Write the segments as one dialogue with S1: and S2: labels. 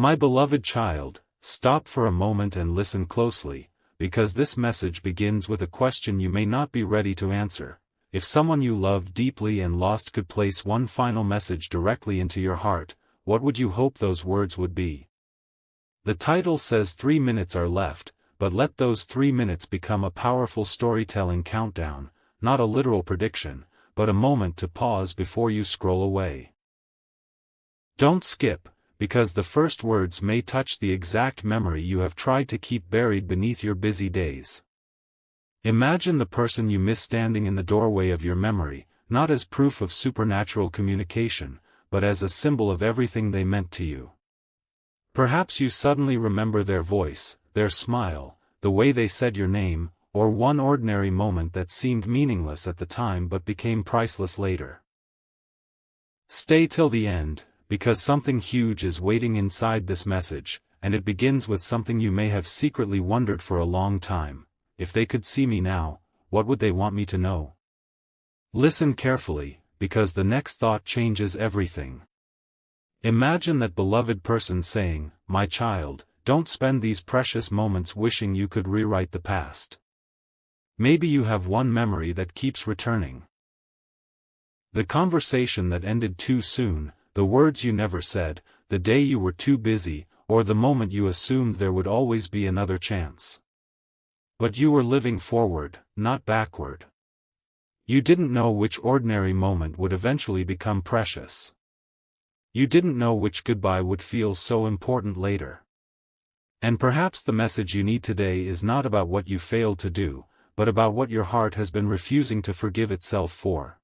S1: My beloved child, stop for a moment and listen closely, because this message begins with a question you may not be ready to answer. If someone you loved deeply and lost could place one final message directly into your heart, what would you hope those words would be? The title says 3 minutes are left, but let those 3 minutes become a powerful storytelling countdown, not a literal prediction, but a moment to pause before you scroll away. Don't skip, because the first words may touch the exact memory you have tried to keep buried beneath your busy days. Imagine the person you miss standing in the doorway of your memory, not as proof of supernatural communication, but as a symbol of everything they meant to you. Perhaps you suddenly remember their voice, their smile, the way they said your name, or one ordinary moment that seemed meaningless at the time but became priceless later. Stay till the end, because something huge is waiting inside this message, and it begins with something you may have secretly wondered for a long time. If they could see me now, what would they want me to know? Listen carefully, because the next thought changes everything. Imagine that beloved person saying, "My child, don't spend these precious moments wishing you could rewrite the past." Maybe you have one memory that keeps returning. The conversation that ended too soon, the words you never said, the day you were too busy, or the moment you assumed there would always be another chance. But you were living forward, not backward. You didn't know which ordinary moment would eventually become precious. You didn't know which goodbye would feel so important later. And perhaps the message you need today is not about what you failed to do, but about what your heart has been refusing to forgive itself for.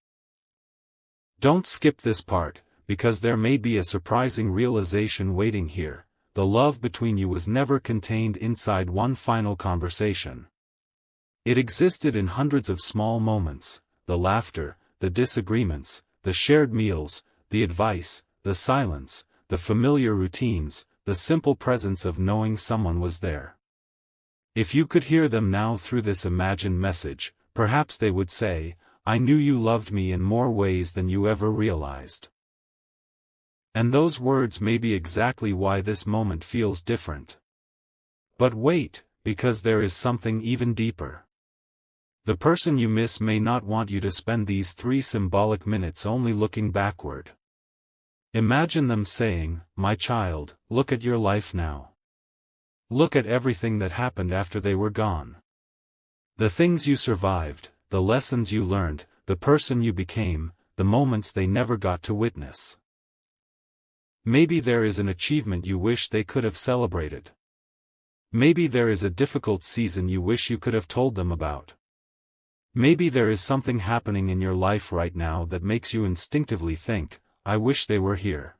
S1: Don't skip this part, because there may be a surprising realization waiting here. The love between you was never contained inside one final conversation. It existed in hundreds of small moments, the laughter, the disagreements, the shared meals, the advice, the silence, the familiar routines, the simple presence of knowing someone was there. If you could hear them now through this imagined message, perhaps they would say, "I knew you loved me in more ways than you ever realized." And those words may be exactly why this moment feels different. But wait, because there is something even deeper. The person you miss may not want you to spend these 3 symbolic minutes only looking backward. Imagine them saying, "My child, look at your life now. Look at everything that happened after they were gone. The things you survived, the lessons you learned, the person you became, the moments they never got to witness." Maybe there is an achievement you wish they could have celebrated. Maybe there is a difficult season you wish you could have told them about. Maybe there is something happening in your life right now that makes you instinctively think, "I wish they were here."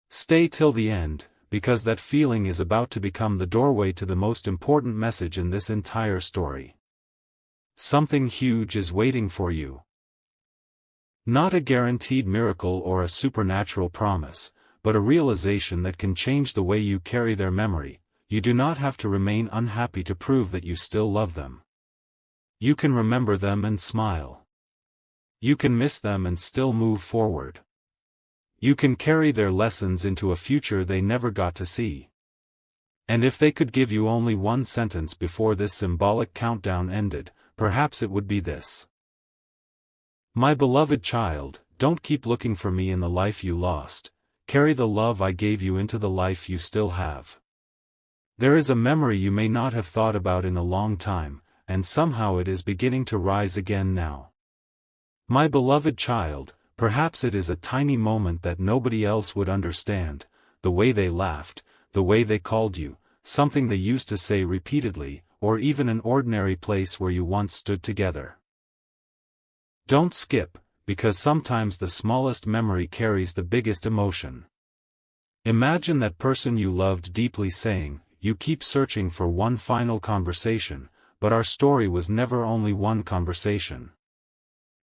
S1: Stay till the end, because that feeling is about to become the doorway to the most important message in this entire story. Something huge is waiting for you. Not a guaranteed miracle or a supernatural promise, but a realization that can change the way you carry their memory. You do not have to remain unhappy to prove that you still love them. You can remember them and smile. You can miss them and still move forward. You can carry their lessons into a future they never got to see. And if they could give you only one sentence before this symbolic countdown ended, perhaps it would be this: "My beloved child, don't keep looking for me in the life you lost. Carry the love I gave you into the life you still have." There is a memory you may not have thought about in a long time, and somehow it is beginning to rise again now. My beloved child, perhaps it is a tiny moment that nobody else would understand, the way they laughed, the way they called you, something they used to say repeatedly, or even an ordinary place where you once stood together. Don't skip, because sometimes the smallest memory carries the biggest emotion. Imagine that person you loved deeply saying, "You keep searching for one final conversation, but our story was never only one conversation."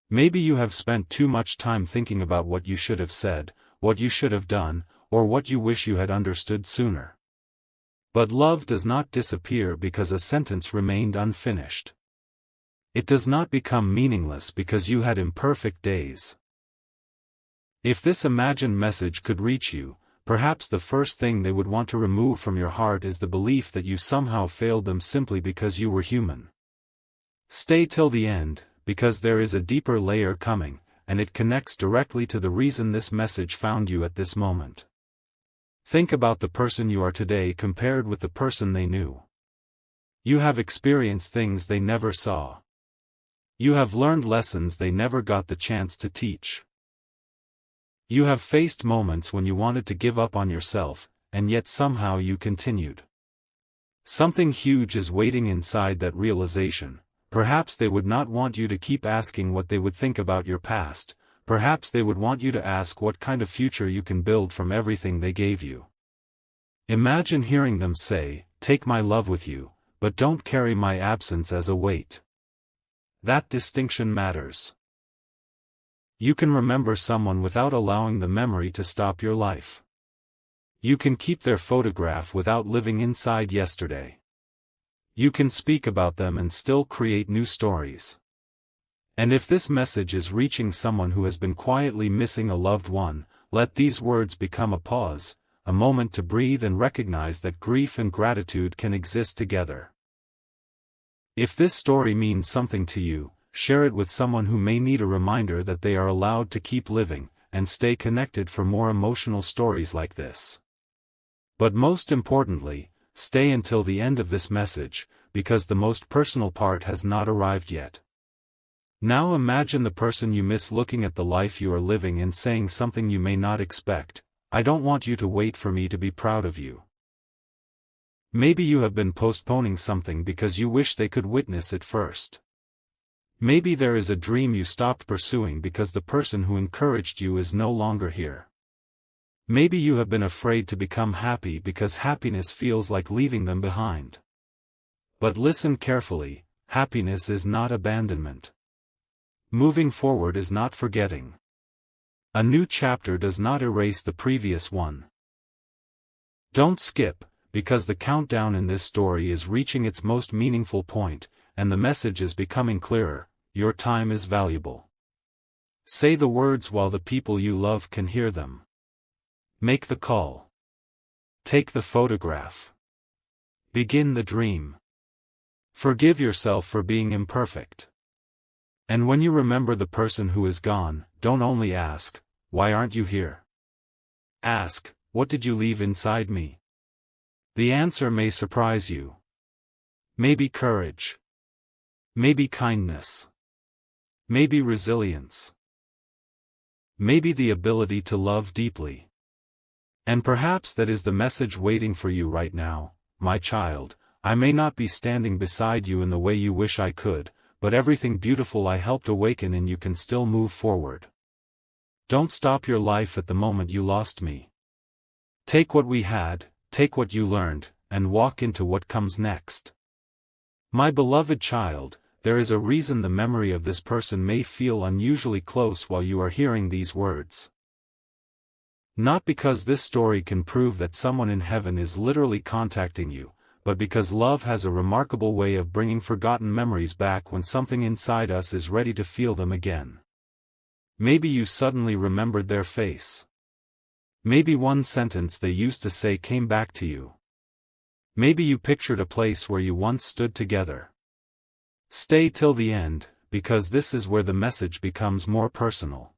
S1: Maybe you have spent too much time thinking about what you should have said, what you should have done, or what you wish you had understood sooner. But love does not disappear because a sentence remained unfinished. It does not become meaningless because you had imperfect days. If this imagined message could reach you, perhaps the first thing they would want to remove from your heart is the belief that you somehow failed them simply because you were human. Stay till the end, because there is a deeper layer coming, and it connects directly to the reason this message found you at this moment. Think about the person you are today compared with the person they knew. You have experienced things they never saw. You have learned lessons they never got the chance to teach. You have faced moments when you wanted to give up on yourself, and yet somehow you continued. Something huge is waiting inside that realization. Perhaps they would not want you to keep asking what they would think about your past, perhaps they would want you to ask what kind of future you can build from everything they gave you. Imagine hearing them say, "Take my love with you, but don't carry my absence as a weight." That distinction matters. You can remember someone without allowing the memory to stop your life. You can keep their photograph without living inside yesterday. You can speak about them and still create new stories. And if this message is reaching someone who has been quietly missing a loved one, let these words become a pause, a moment to breathe and recognize that grief and gratitude can exist together. If this story means something to you, share it with someone who may need a reminder that they are allowed to keep living, and stay connected for more emotional stories like this. But most importantly, stay until the end of this message, because the most personal part has not arrived yet. Now imagine the person you miss looking at the life you are living and saying something you may not expect, "I don't want you to wait for me to be proud of you." Maybe you have been postponing something because you wish they could witness it first. Maybe there is a dream you stopped pursuing because the person who encouraged you is no longer here. Maybe you have been afraid to become happy because happiness feels like leaving them behind. But listen carefully, happiness is not abandonment. Moving forward is not forgetting. A new chapter does not erase the previous one. Don't skip, because the countdown in this story is reaching its most meaningful point, and the message is becoming clearer: your time is valuable. Say the words while the people you love can hear them. Make the call. Take the photograph. Begin the dream. Forgive yourself for being imperfect. And when you remember the person who is gone, don't only ask, "Why aren't you here?" Ask, "What did you leave inside me?" The answer may surprise you. Maybe courage. Maybe kindness. Maybe resilience. Maybe the ability to love deeply. And perhaps that is the message waiting for you right now: "My child, I may not be standing beside you in the way you wish I could, but everything beautiful I helped awaken in you can still move forward. Don't stop your life at the moment you lost me. Take what we had, take what you learned, and walk into what comes next." My beloved child, there is a reason the memory of this person may feel unusually close while you are hearing these words. Not because this story can prove that someone in heaven is literally contacting you, but because love has a remarkable way of bringing forgotten memories back when something inside us is ready to feel them again. Maybe you suddenly remembered their face. Maybe one sentence they used to say came back to you. Maybe you pictured a place where you once stood together. Stay till the end, because this is where the message becomes more personal.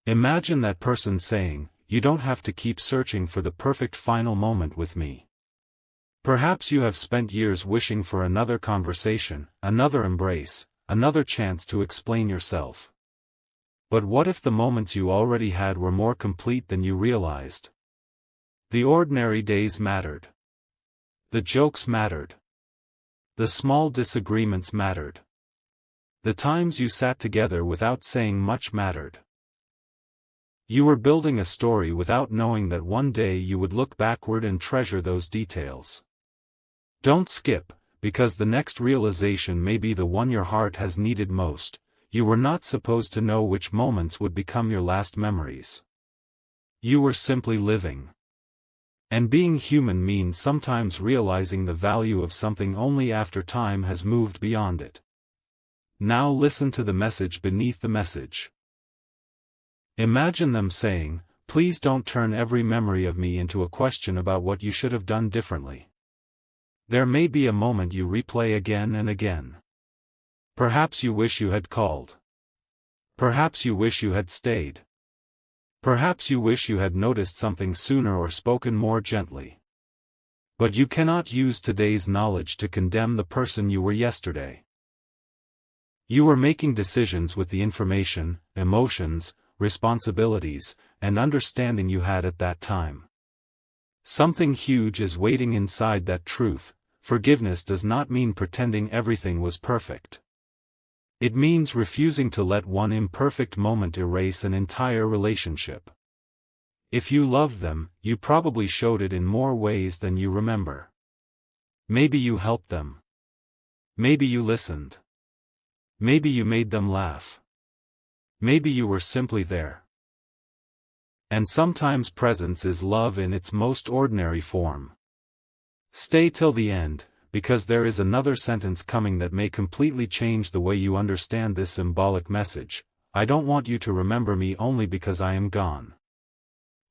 S1: Imagine that person saying, "You don't have to keep searching for the perfect final moment with me." Perhaps you have spent years wishing for another conversation, another embrace, another chance to explain yourself. But what if the moments you already had were more complete than you realized? The ordinary days mattered. The jokes mattered. The small disagreements mattered. The times you sat together without saying much mattered. You were building a story without knowing that one day you would look backward and treasure those details. Don't skip, because the next realization may be the one your heart has needed most. You were not supposed to know which moments would become your last memories. You were simply living. And being human means sometimes realizing the value of something only after time has moved beyond it. Now listen to the message beneath the message. Imagine them saying, please don't turn every memory of me into a question about what you should have done differently. There may be a moment you replay again and again. Perhaps you wish you had called. Perhaps you wish you had stayed. Perhaps you wish you had noticed something sooner or spoken more gently. But you cannot use today's knowledge to condemn the person you were yesterday. You were making decisions with the information, emotions, responsibilities, and understanding you had at that time. Something huge is waiting inside that truth. Forgiveness does not mean pretending everything was perfect. It means refusing to let one imperfect moment erase an entire relationship. If you loved them, you probably showed it in more ways than you remember. Maybe you helped them. Maybe you listened. Maybe you made them laugh. Maybe you were simply there. And sometimes presence is love in its most ordinary form. Stay till the end, because there is another sentence coming that may completely change the way you understand this symbolic message. I don't want you to remember me only because I am gone.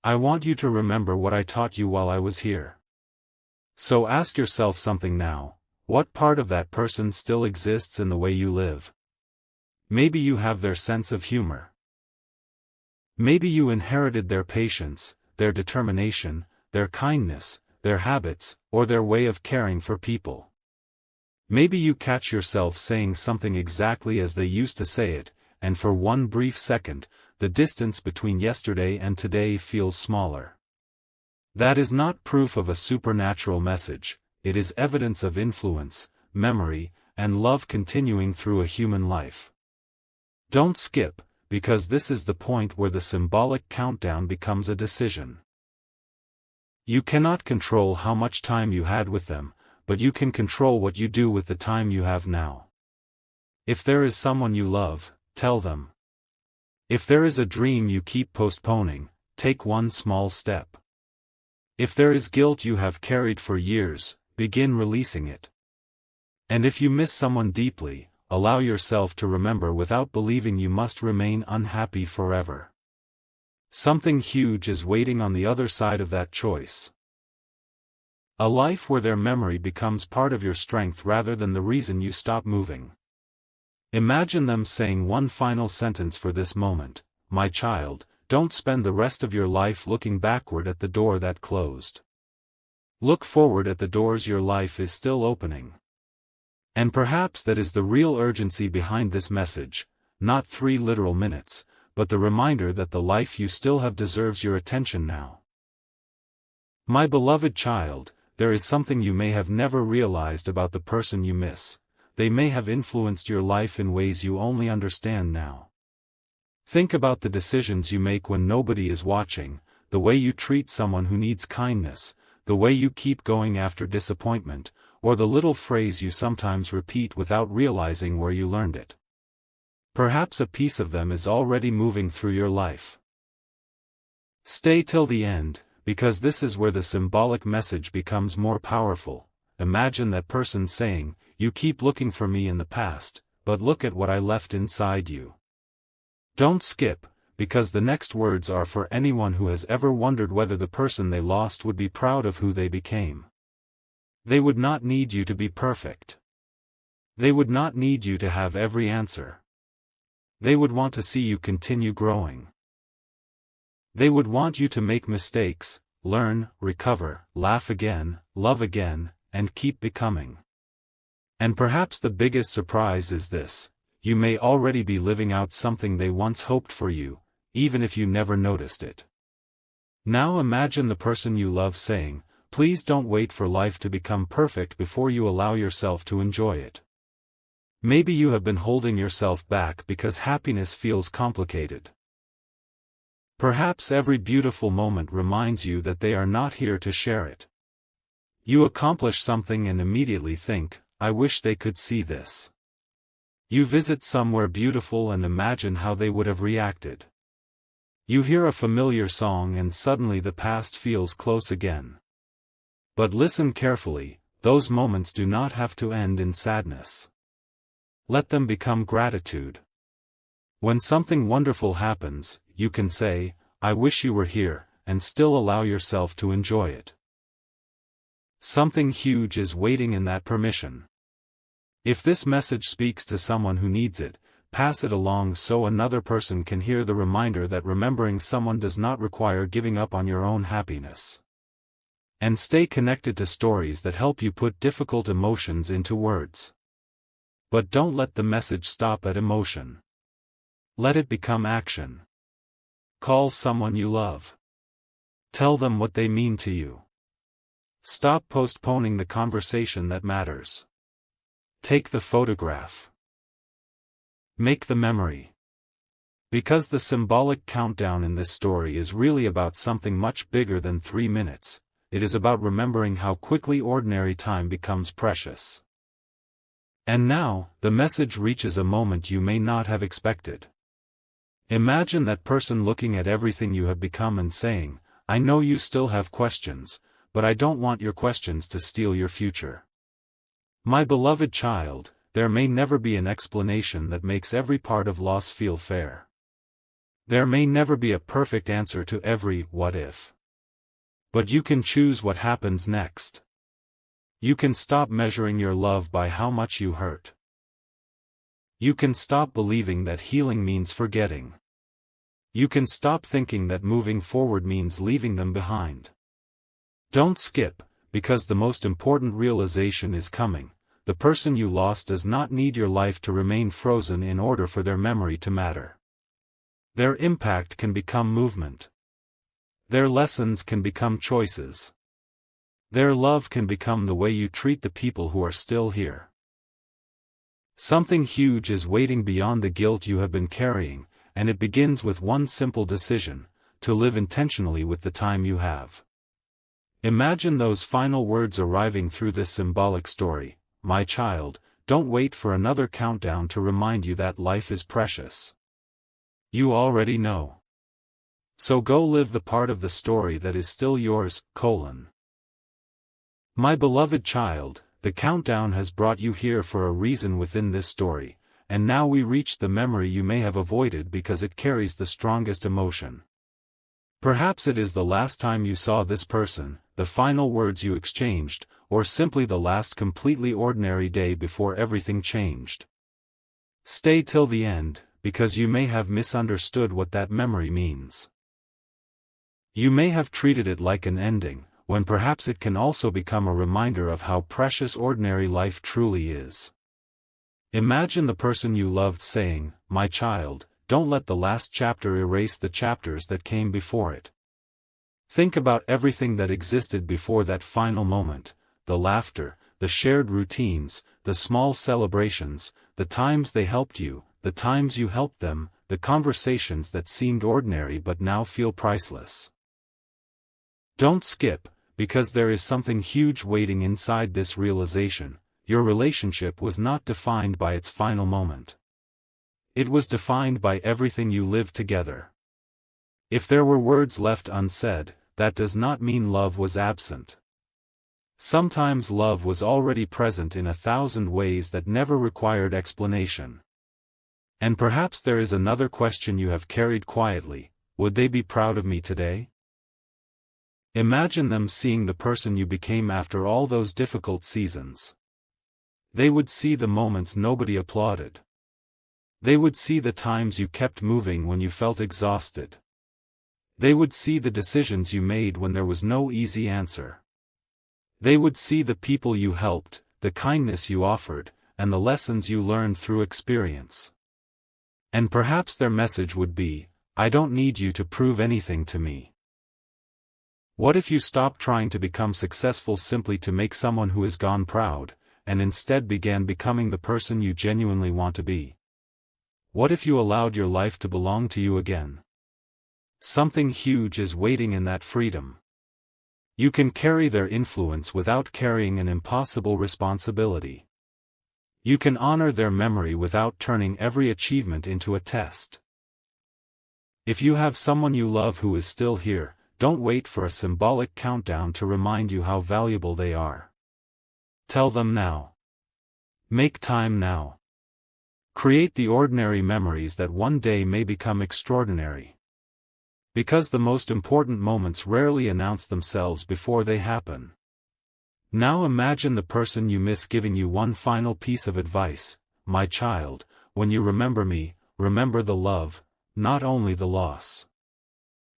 S1: I want you to remember what I taught you while I was here. So ask yourself something now. What part of that person still exists in the way you live? Maybe you have their sense of humor. Maybe you inherited their patience, their determination, their kindness, their habits, or their way of caring for people. Maybe you catch yourself saying something exactly as they used to say it, and for one brief second, the distance between yesterday and today feels smaller. That is not proof of a supernatural message, it is evidence of influence, memory, and love continuing through a human life. Don't skip, because this is the point where the symbolic countdown becomes a decision. You cannot control how much time you had with them, but you can control what you do with the time you have now. If there is someone you love, tell them. If there is a dream you keep postponing, take one small step. If there is guilt you have carried for years, begin releasing it. And if you miss someone deeply, allow yourself to remember without believing you must remain unhappy forever. Something huge is waiting on the other side of that choice. A life where their memory becomes part of your strength rather than the reason you stop moving. Imagine them saying one final sentence for this moment: my child, don't spend the rest of your life looking backward at the door that closed. Look forward at the doors your life is still opening. And perhaps that is the real urgency behind this message, not 3 literal minutes, but the reminder that the life you still have deserves your attention now. My beloved child, there is something you may have never realized about the person you miss. They may have influenced your life in ways you only understand now. Think about the decisions you make when nobody is watching, the way you treat someone who needs kindness, the way you keep going after disappointment, or the little phrase you sometimes repeat without realizing where you learned it. Perhaps a piece of them is already moving through your life. Stay till the end, because this is where the symbolic message becomes more powerful. Imagine that person saying, you keep looking for me in the past, but look at what I left inside you. Don't skip, because the next words are for anyone who has ever wondered whether the person they lost would be proud of who they became. They would not need you to be perfect. They would not need you to have every answer. They would want to see you continue growing. They would want you to make mistakes, learn, recover, laugh again, love again, and keep becoming. And perhaps the biggest surprise is this: you may already be living out something they once hoped for you, even if you never noticed it. Now imagine the person you love saying, please don't wait for life to become perfect before you allow yourself to enjoy it. Maybe you have been holding yourself back because happiness feels complicated. Perhaps every beautiful moment reminds you that they are not here to share it. You accomplish something and immediately think, I wish they could see this. You visit somewhere beautiful and imagine how they would have reacted. You hear a familiar song and suddenly the past feels close again. But listen carefully, those moments do not have to end in sadness. Let them become gratitude. When something wonderful happens, you can say, I wish you were here, and still allow yourself to enjoy it. Something huge is waiting in that permission. If this message speaks to someone who needs it, pass it along so another person can hear the reminder that remembering someone does not require giving up on your own happiness. And stay connected to stories that help you put difficult emotions into words. But don't let the message stop at emotion. Let it become action. Call someone you love. Tell them what they mean to you. Stop postponing the conversation that matters. Take the photograph. Make the memory. Because the symbolic countdown in this story is really about something much bigger than 3 minutes, it is about remembering how quickly ordinary time becomes precious. And now, the message reaches a moment you may not have expected. Imagine that person looking at everything you have become and saying, I know you still have questions, but I don't want your questions to steal your future. My beloved child, there may never be an explanation that makes every part of loss feel fair. There may never be a perfect answer to every what if. But you can choose what happens next. You can stop measuring your love by how much you hurt. You can stop believing that healing means forgetting. You can stop thinking that moving forward means leaving them behind. Don't skip, because the most important realization is coming. The person you lost does not need your life to remain frozen in order for their memory to matter. Their impact can become movement. Their lessons can become choices. Their love can become the way you treat the people who are still here. Something huge is waiting beyond the guilt you have been carrying, and it begins with one simple decision: to live intentionally with the time you have. Imagine those final words arriving through this symbolic story. My child, don't wait for another countdown to remind you that life is precious. You already know. So go live the part of the story that is still yours, My beloved child, the countdown has brought you here for a reason within this story, and now we reach the memory you may have avoided because it carries the strongest emotion. Perhaps it is the last time you saw this person, the final words you exchanged, or simply the last completely ordinary day before everything changed. Stay till the end, because you may have misunderstood what that memory means. You may have treated it like an ending, when perhaps it can also become a reminder of how precious ordinary life truly is. Imagine the person you loved saying, my child, don't let the last chapter erase the chapters that came before it. Think about everything that existed before that final moment. The laughter, the shared routines, the small celebrations, the times they helped you, the times you helped them, the conversations that seemed ordinary but now feel priceless. Don't skip, because there is something huge waiting inside this realization. Your relationship was not defined by its final moment. It was defined by everything you lived together. If there were words left unsaid, that does not mean love was absent. Sometimes love was already present in 1,000 ways that never required explanation. And perhaps there is another question you have carried quietly: would they be proud of me today? Imagine them seeing the person you became after all those difficult seasons. They would see the moments nobody applauded. They would see the times you kept moving when you felt exhausted. They would see the decisions you made when there was no easy answer. They would see the people you helped, the kindness you offered, and the lessons you learned through experience. And perhaps their message would be, I don't need you to prove anything to me. What if you stopped trying to become successful simply to make someone who is gone proud, and instead began becoming the person you genuinely want to be? What if you allowed your life to belong to you again? Something huge is waiting in that freedom. You can carry their influence without carrying an impossible responsibility. You can honor their memory without turning every achievement into a test. If you have someone you love who is still here, don't wait for a symbolic countdown to remind you how valuable they are. Tell them now. Make time now. Create the ordinary memories that one day may become extraordinary. Because the most important moments rarely announce themselves before they happen. Now imagine the person you miss giving you one final piece of advice: my child, when you remember me, remember the love, not only the loss.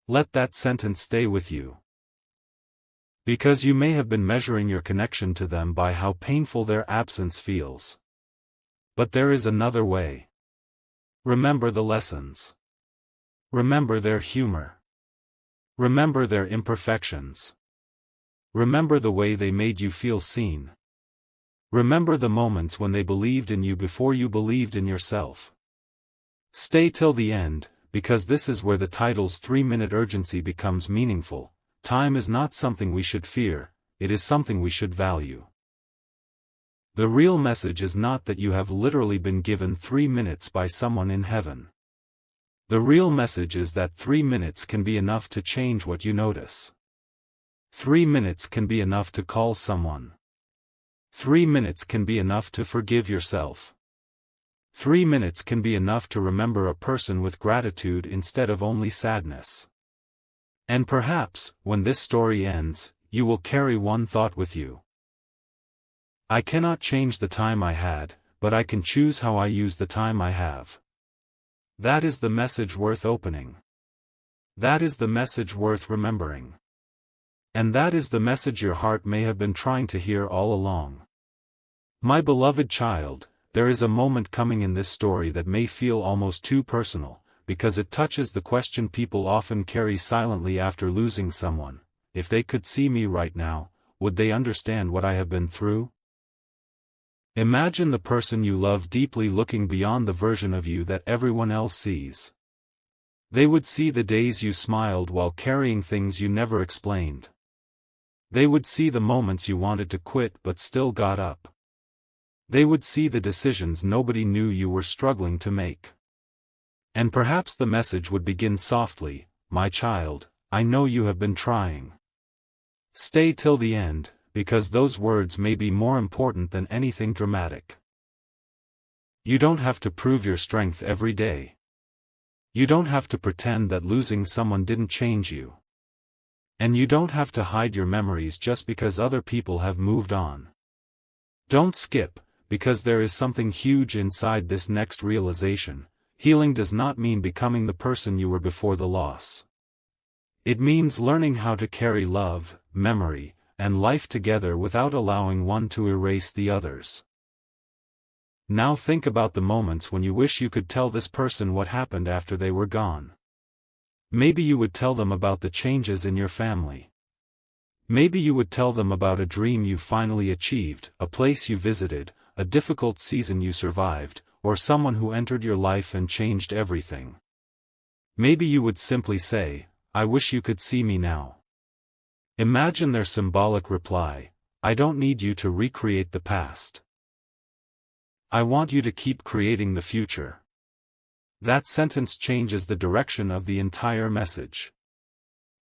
S1: Let that sentence stay with you. Because you may have been measuring your connection to them by how painful their absence feels. But there is another way. Remember the lessons. Remember their humor. Remember their imperfections. Remember the way they made you feel seen. Remember the moments when they believed in you before you believed in yourself. Stay till the end, because this is where the title's 3-minute urgency becomes meaningful. Time is not something we should fear, it is something we should value. The real message is not that you have literally been given 3 minutes by someone in heaven. The real message is that 3 minutes can be enough to change what you notice. 3 minutes can be enough to call someone. 3 minutes can be enough to forgive yourself. 3 minutes can be enough to remember a person with gratitude instead of only sadness. And perhaps, when this story ends, you will carry one thought with you. I cannot change the time I had, but I can choose how I use the time I have. That is the message worth opening. That is the message worth remembering. And that is the message your heart may have been trying to hear all along. My beloved child, there is a moment coming in this story that may feel almost too personal, because it touches the question people often carry silently after losing someone: if they could see me right now, would they understand what I have been through? Imagine the person you love deeply looking beyond the version of you that everyone else sees. They would see the days you smiled while carrying things you never explained. They would see the moments you wanted to quit but still got up. They would see the decisions nobody knew you were struggling to make. And perhaps the message would begin softly: my child, I know you have been trying. Stay till the end, because those words may be more important than anything dramatic. You don't have to prove your strength every day. You don't have to pretend that losing someone didn't change you. And you don't have to hide your memories just because other people have moved on. Don't skip, because there is something huge inside this next realization. Healing does not mean becoming the person you were before the loss. It means learning how to carry love, memory, and life together without allowing one to erase the others. Now think about the moments when you wish you could tell this person what happened after they were gone. Maybe you would tell them about the changes in your family. Maybe you would tell them about a dream you finally achieved, a place you visited, a difficult season you survived, or someone who entered your life and changed everything. Maybe you would simply say, I wish you could see me now. Imagine their symbolic reply: I don't need you to recreate the past. I want you to keep creating the future. That sentence changes the direction of the entire message.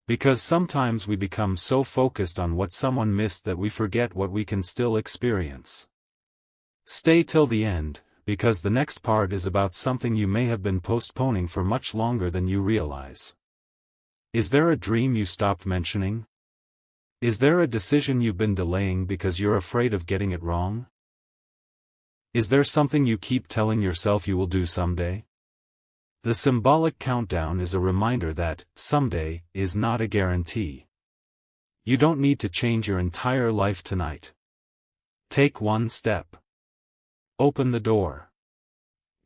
S1: Because sometimes we become so focused on what someone missed that we forget what we can still experience. Stay till the end, because the next part is about something you may have been postponing for much longer than you realize. Is there a dream you stopped mentioning? Is there a decision you've been delaying because you're afraid of getting it wrong? Is there something you keep telling yourself you will do someday? The symbolic countdown is a reminder that someday is not a guarantee. You don't need to change your entire life tonight. Take one step. Open the door.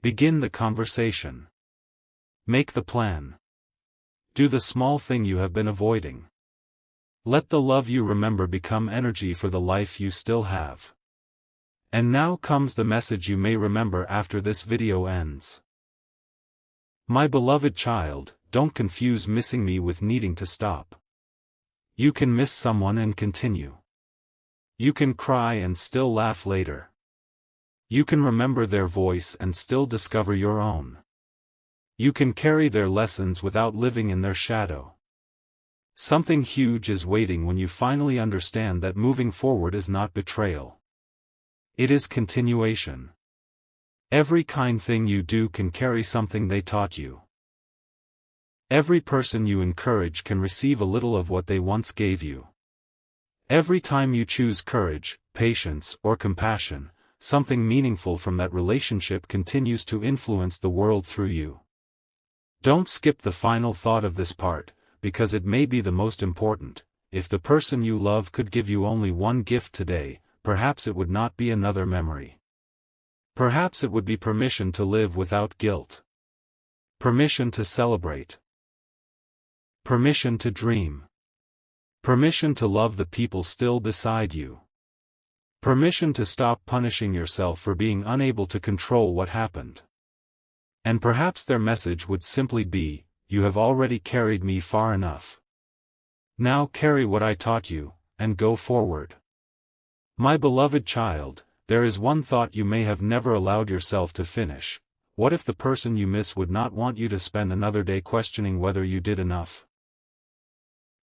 S1: Begin the conversation. Make the plan. Do the small thing you have been avoiding. Let the love you remember become energy for the life you still have. And now comes the message you may remember after this video ends. My beloved child, don't confuse missing me with needing to stop. You can miss someone and continue. You can cry and still laugh later. You can remember their voice and still discover your own. You can carry their lessons without living in their shadow. Something huge is waiting when you finally understand that moving forward is not betrayal. It is continuation. Every kind thing you do can carry something they taught you. Every person you encourage can receive a little of what they once gave you. Every time you choose courage, patience, or compassion, something meaningful from that relationship continues to influence the world through you. Don't skip the final thought of this part, because it may be the most important. If the person you love could give you only one gift today, perhaps it would not be another memory. Perhaps it would be permission to live without guilt. Permission to celebrate. Permission to dream. Permission to love the people still beside you. Permission to stop punishing yourself for being unable to control what happened. And perhaps their message would simply be, "You have already carried me far enough. Now carry what I taught you, and go forward." My beloved child, there is one thought you may have never allowed yourself to finish. What if the person you miss would not want you to spend another day questioning whether you did enough?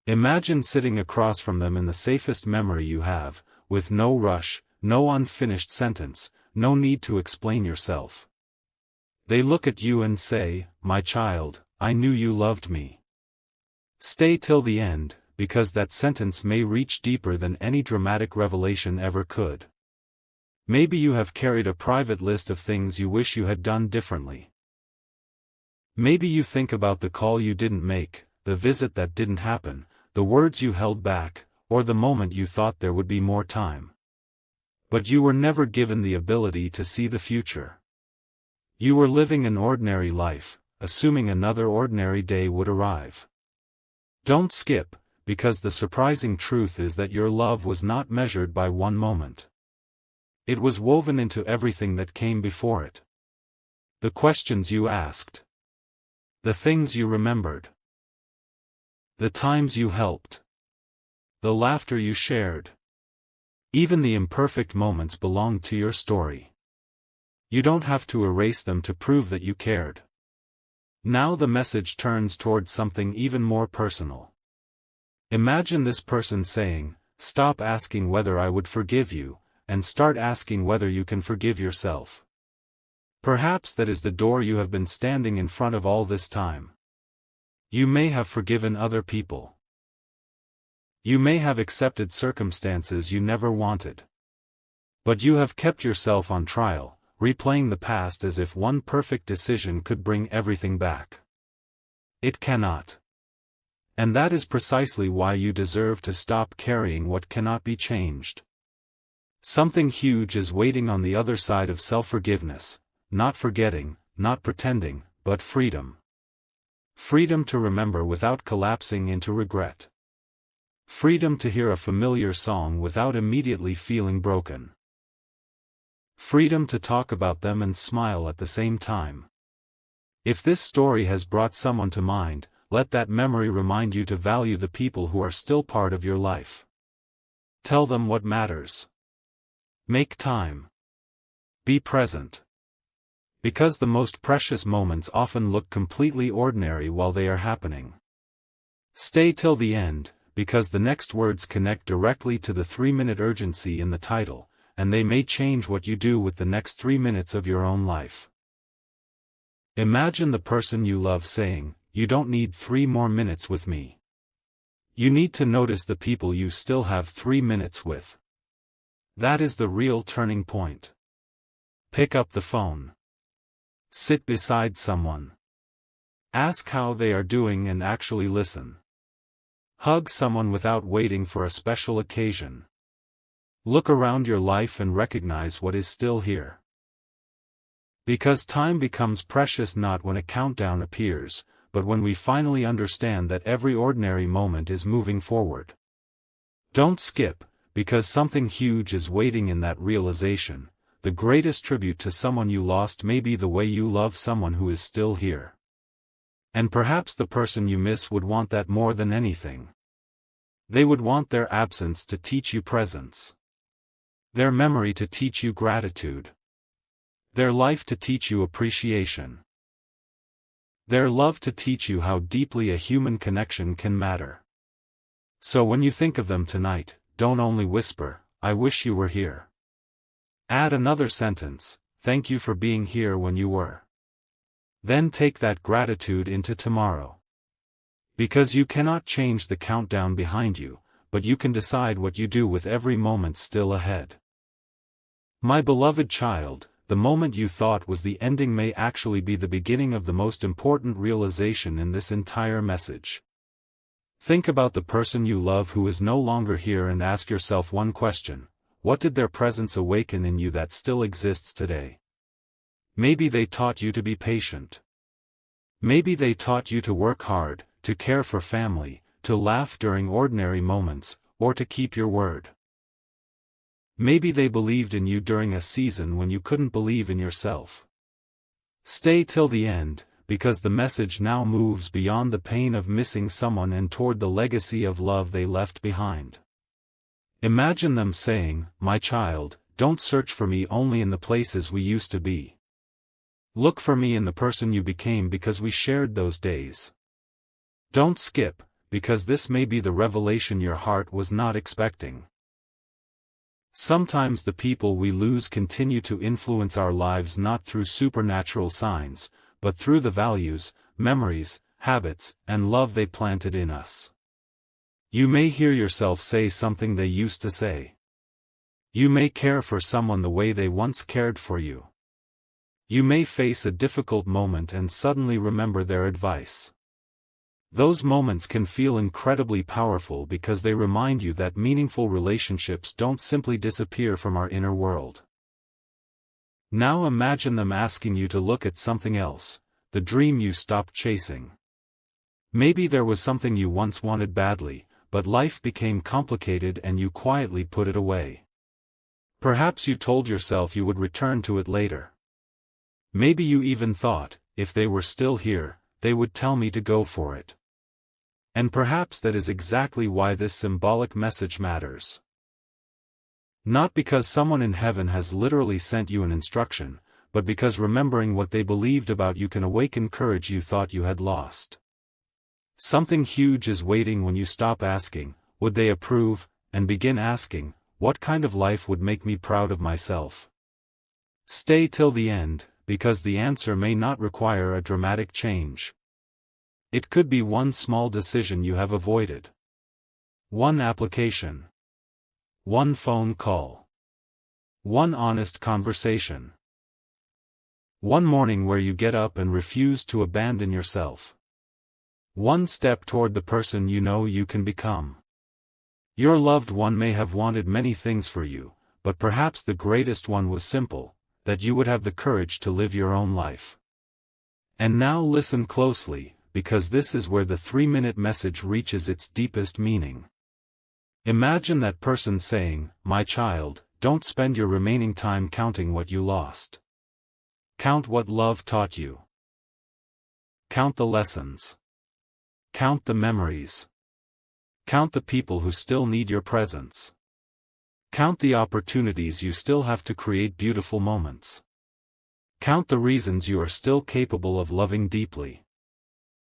S1: Imagine sitting across from them in the safest memory you have, with no rush, no unfinished sentence, no need to explain yourself. They look at you and say, "My child, I knew you loved me." Stay till the end, because that sentence may reach deeper than any dramatic revelation ever could. Maybe you have carried a private list of things you wish you had done differently. Maybe you think about the call you didn't make, the visit that didn't happen, the words you held back, or the moment you thought there would be more time. But you were never given the ability to see the future. You were living an ordinary life, assuming another ordinary day would arrive. Don't skip, because the surprising truth is that your love was not measured by one moment. It was woven into everything that came before it. The questions you asked. The things you remembered. The times you helped. The laughter you shared. Even the imperfect moments belong to your story. You don't have to erase them to prove that you cared. Now the message turns towards something even more personal. Imagine this person saying, "Stop asking whether I would forgive you, and start asking whether you can forgive yourself." Perhaps that is the door you have been standing in front of all this time. You may have forgiven other people. You may have accepted circumstances you never wanted. But you have kept yourself on trial, replaying the past as if one perfect decision could bring everything back. It cannot. And that is precisely why you deserve to stop carrying what cannot be changed. Something huge is waiting on the other side of self-forgiveness, not forgetting, not pretending, but freedom. Freedom to remember without collapsing into regret. Freedom to hear a familiar song without immediately feeling broken. Freedom to talk about them and smile at the same time. If this story has brought someone to mind, let that memory remind you to value the people who are still part of your life. Tell them what matters. Make time. Be present. Because the most precious moments often look completely ordinary while they are happening. Stay till the end, because the next words connect directly to the 3-minute urgency in the title, and they may change what you do with the next 3 minutes of your own life. Imagine the person you love saying, "You don't need 3 more minutes with me. You need to notice the people you still have 3 minutes with." That is the real turning point. Pick up the phone. Sit beside someone. Ask how they are doing and actually listen. Hug someone without waiting for a special occasion. Look around your life and recognize what is still here. Because time becomes precious not when a countdown appears, but when we finally understand that every ordinary moment is moving forward. Don't skip, because something huge is waiting in that realization. The greatest tribute to someone you lost may be the way you love someone who is still here. And perhaps the person you miss would want that more than anything. They would want their absence to teach you presence. Their memory to teach you gratitude. Their life to teach you appreciation. Their love to teach you how deeply a human connection can matter. So when you think of them tonight, don't only whisper, "I wish you were here." Add another sentence, "Thank you for being here when you were." Then take that gratitude into tomorrow. Because you cannot change the countdown behind you, but you can decide what you do with every moment still ahead. My beloved child, the moment you thought was the ending may actually be the beginning of the most important realization in this entire message. Think about the person you love who is no longer here and ask yourself one question: what did their presence awaken in you that still exists today? Maybe they taught you to be patient. Maybe they taught you to work hard, to care for family, to laugh during ordinary moments, or to keep your word. Maybe they believed in you during a season when you couldn't believe in yourself. Stay till the end, because the message now moves beyond the pain of missing someone and toward the legacy of love they left behind. Imagine them saying, "My child, don't search for me only in the places we used to be. Look for me in the person you became because we shared those days. Don't skip, because this may be the revelation your heart was not expecting." Sometimes the people we lose continue to influence our lives not through supernatural signs, but through the values, memories, habits, and love they planted in us. You may hear yourself say something they used to say. You may care for someone the way they once cared for you. You may face a difficult moment and suddenly remember their advice. Those moments can feel incredibly powerful because they remind you that meaningful relationships don't simply disappear from our inner world. Now imagine them asking you to look at something else, the dream you stopped chasing. Maybe there was something you once wanted badly, but life became complicated and you quietly put it away. Perhaps you told yourself you would return to it later. Maybe you even thought, if they were still here, they would tell me to go for it. And perhaps that is exactly why this symbolic message matters. Not because someone in heaven has literally sent you an instruction, but because remembering what they believed about you can awaken courage you thought you had lost. Something huge is waiting when you stop asking, "Would they approve?" and begin asking, "What kind of life would make me proud of myself?" Stay till the end, because the answer may not require a dramatic change. It could be one small decision you have avoided. One application. One phone call. One honest conversation. One morning where you get up and refuse to abandon yourself. One step toward the person you know you can become. Your loved one may have wanted many things for you, but perhaps the greatest one was simple, that you would have the courage to live your own life. And now listen closely, because this is where the 3-minute message reaches its deepest meaning. Imagine that person saying, "My child, don't spend your remaining time counting what you lost. Count what love taught you. Count the lessons. Count the memories. Count the people who still need your presence. Count the opportunities you still have to create beautiful moments. Count the reasons you are still capable of loving deeply.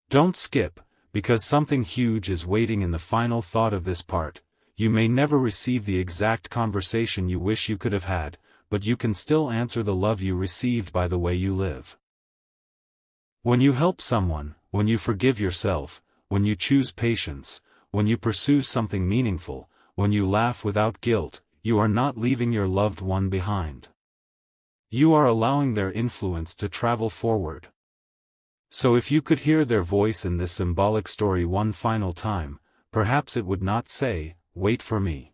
S1: Don't skip, because something huge is waiting in the final thought of this part. You may never receive the exact conversation you wish you could have had, but you can still answer the love you received by the way you live. When you help someone, when you forgive yourself, when you choose patience, when you pursue something meaningful, when you laugh without guilt, you are not leaving your loved one behind. You are allowing their influence to travel forward. So if you could hear their voice in this symbolic story one final time, perhaps it would not say, "Wait for me."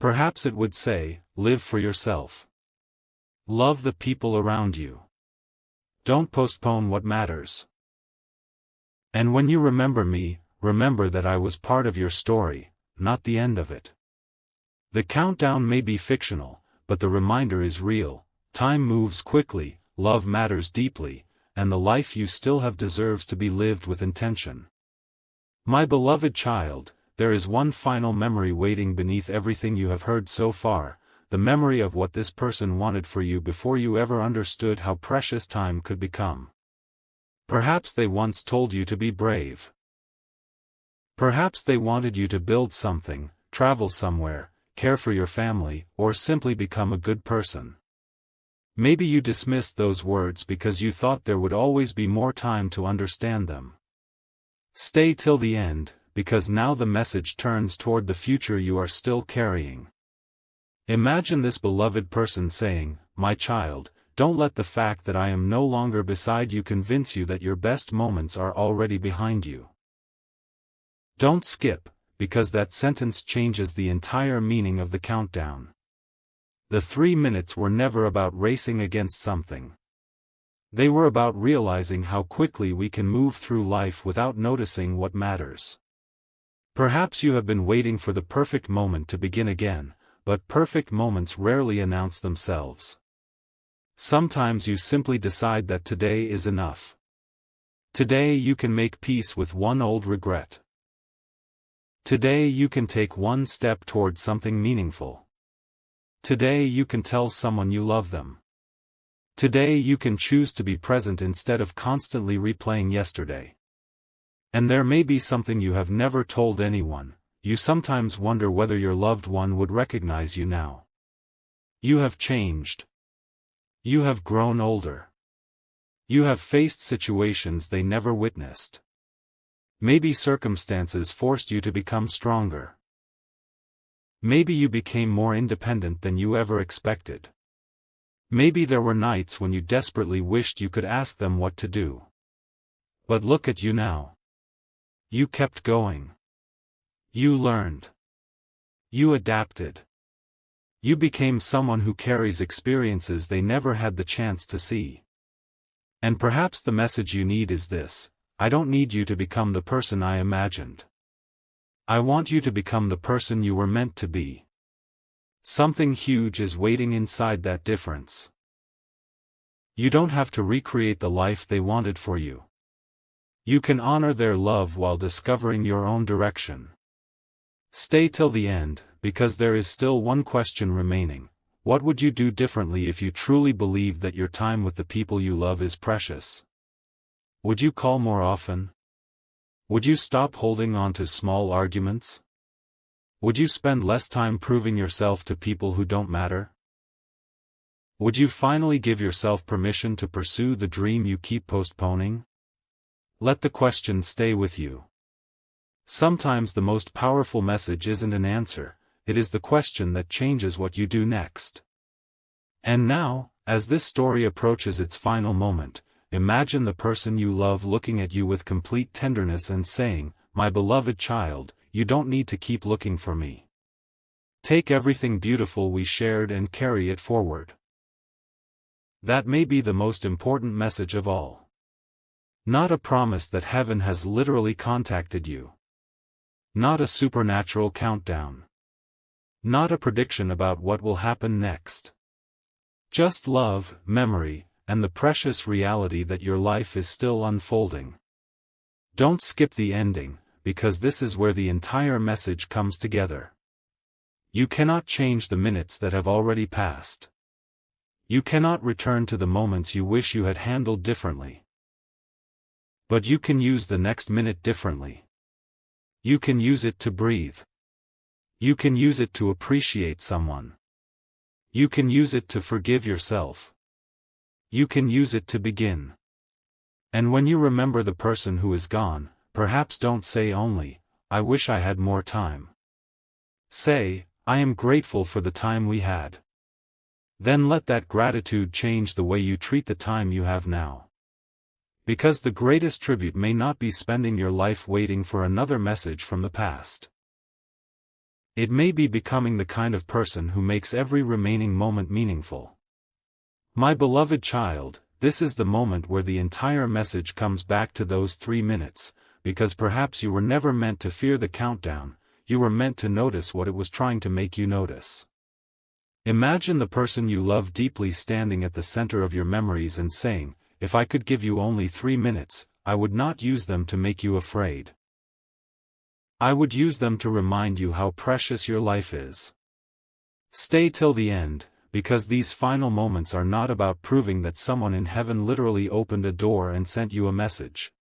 S1: Perhaps it would say, "Live for yourself. Love the people around you. Don't postpone what matters. And when you remember me, remember that I was part of your story, not the end of it." The countdown may be fictional, but the reminder is real. Time moves quickly, love matters deeply, and the life you still have deserves to be lived with intention. My beloved child, there is one final memory waiting beneath everything you have heard so far, the memory of what this person wanted for you before you ever understood how precious time could become. Perhaps they once told you to be brave. Perhaps they wanted you to build something, travel somewhere, care for your family, or simply become a good person. Maybe you dismissed those words because you thought there would always be more time to understand them. Stay till the end, because now the message turns toward the future you are still carrying. Imagine this beloved person saying, "My child, don't let the fact that I am no longer beside you convince you that your best moments are already behind you. Don't skip, because that sentence changes the entire meaning of the countdown. The 3 minutes were never about racing against something. They were about realizing how quickly we can move through life without noticing what matters. Perhaps you have been waiting for the perfect moment to begin again, but perfect moments rarely announce themselves. Sometimes you simply decide that today is enough. Today you can make peace with one old regret. Today you can take one step toward something meaningful. Today you can tell someone you love them. Today you can choose to be present instead of constantly replaying yesterday. And there may be something you have never told anyone. You sometimes wonder whether your loved one would recognize you now. You have changed. You have grown older. You have faced situations they never witnessed. Maybe circumstances forced you to become stronger. Maybe you became more independent than you ever expected. Maybe there were nights when you desperately wished you could ask them what to do. But look at you now. You kept going. You learned. You adapted. You became someone who carries experiences they never had the chance to see. And perhaps the message you need is this: I don't need you to become the person I imagined. I want you to become the person you were meant to be. Something huge is waiting inside that difference. You don't have to recreate the life they wanted for you. You can honor their love while discovering your own direction. Stay till the end, because there is still one question remaining. What would you do differently if you truly believed that your time with the people you love is precious? Would you call more often? Would you stop holding on to small arguments? Would you spend less time proving yourself to people who don't matter? Would you finally give yourself permission to pursue the dream you keep postponing? Let the question stay with you. Sometimes the most powerful message isn't an answer, it is the question that changes what you do next. And now, as this story approaches its final moment, imagine the person you love looking at you with complete tenderness and saying, "My beloved child, you don't need to keep looking for me. Take everything beautiful we shared and carry it forward." That may be the most important message of all. Not a promise that heaven has literally contacted you. Not a supernatural countdown. Not a prediction about what will happen next. Just love, memory, and the precious reality that your life is still unfolding. Don't skip the ending, because this is where the entire message comes together. You cannot change the minutes that have already passed. You cannot return to the moments you wish you had handled differently. But you can use the next minute differently. You can use it to breathe. You can use it to appreciate someone. You can use it to forgive yourself. You can use it to begin. And when you remember the person who is gone, perhaps don't say only, "I wish I had more time." Say, "I am grateful for the time we had." Then let that gratitude change the way you treat the time you have now. Because the greatest tribute may not be spending your life waiting for another message from the past. It may be becoming the kind of person who makes every remaining moment meaningful. My beloved child, this is the moment where the entire message comes back to those 3 minutes, because perhaps you were never meant to fear the countdown, you were meant to notice what it was trying to make you notice. Imagine the person you love deeply standing at the center of your memories and saying, "If I could give you only 3 minutes, I would not use them to make you afraid. I would use them to remind you how precious your life is." Stay till the end, because these final moments are not about proving that someone in heaven literally opened a door and sent you a message.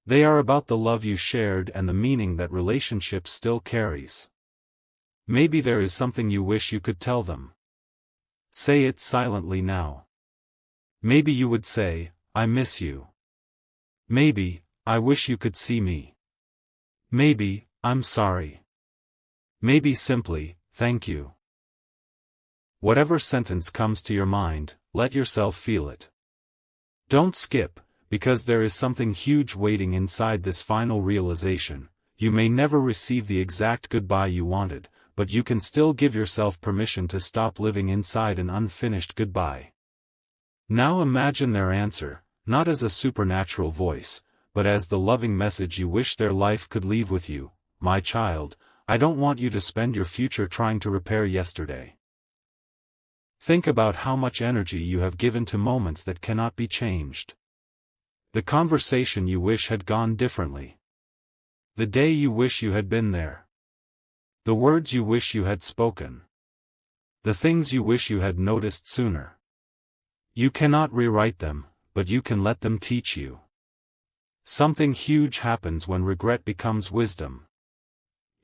S1: They are about the love you shared and the meaning that relationship still carries. Maybe there is something you wish you could tell them. Say it silently now. Maybe you would say, "I miss you." Maybe, I wish you could see me. Maybe, I'm sorry. Maybe simply, thank you. Whatever sentence comes to your mind, let yourself feel it. Don't skip, because there is something huge waiting inside this final realization. You may never receive the exact goodbye you wanted, but you can still give yourself permission to stop living inside an unfinished goodbye. Now imagine their answer, not as a supernatural voice, but as the loving message you wish their life could leave with you. My child, I don't want you to spend your future trying to repair yesterday. Think about how much energy you have given to moments that cannot be changed. The conversation you wish had gone differently. The day you wish you had been there. The words you wish you had spoken. The things you wish you had noticed sooner. You cannot rewrite them, but you can let them teach you. Something huge happens when regret becomes wisdom.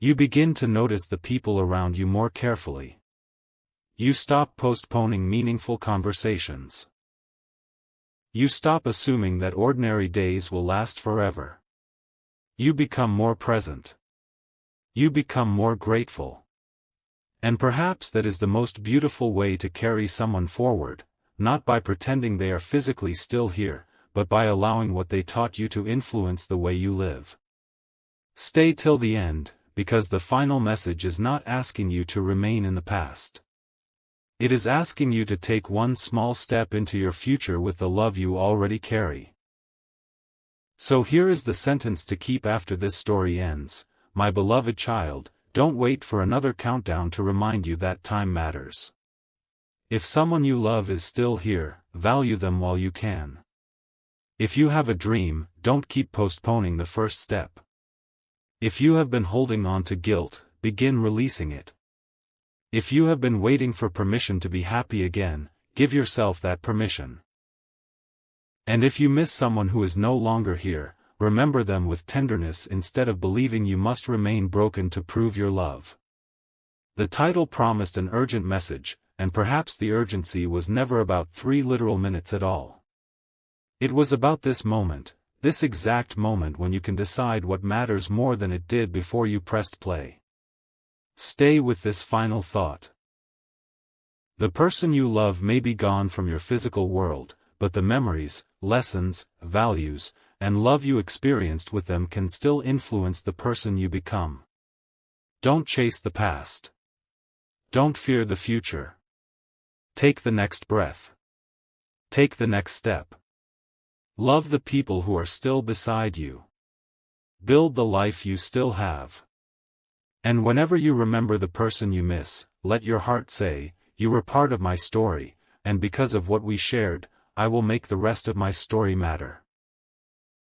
S1: You begin to notice the people around you more carefully. You stop postponing meaningful conversations. You stop assuming that ordinary days will last forever. You become more present. You become more grateful. And perhaps that is the most beautiful way to carry someone forward, not by pretending they are physically still here, but by allowing what they taught you to influence the way you live. Stay till the end, because the final message is not asking you to remain in the past. It is asking you to take one small step into your future with the love you already carry. So here is the sentence to keep after this story ends. My beloved child, don't wait for another countdown to remind you that time matters. If someone you love is still here, value them while you can. If you have a dream, don't keep postponing the first step. If you have been holding on to guilt, begin releasing it. If you have been waiting for permission to be happy again, give yourself that permission. And if you miss someone who is no longer here, remember them with tenderness instead of believing you must remain broken to prove your love. The title promised an urgent message, and perhaps the urgency was never about 3 literal minutes at all. It was about this moment, this exact moment when you can decide what matters more than it did before you pressed play. Stay with this final thought. The person you love may be gone from your physical world, but the memories, lessons, values, and love you experienced with them can still influence the person you become. Don't chase the past. Don't fear the future. Take the next breath. Take the next step. Love the people who are still beside you. Build the life you still have. And whenever you remember the person you miss, let your heart say, you were part of my story, and because of what we shared, I will make the rest of my story matter.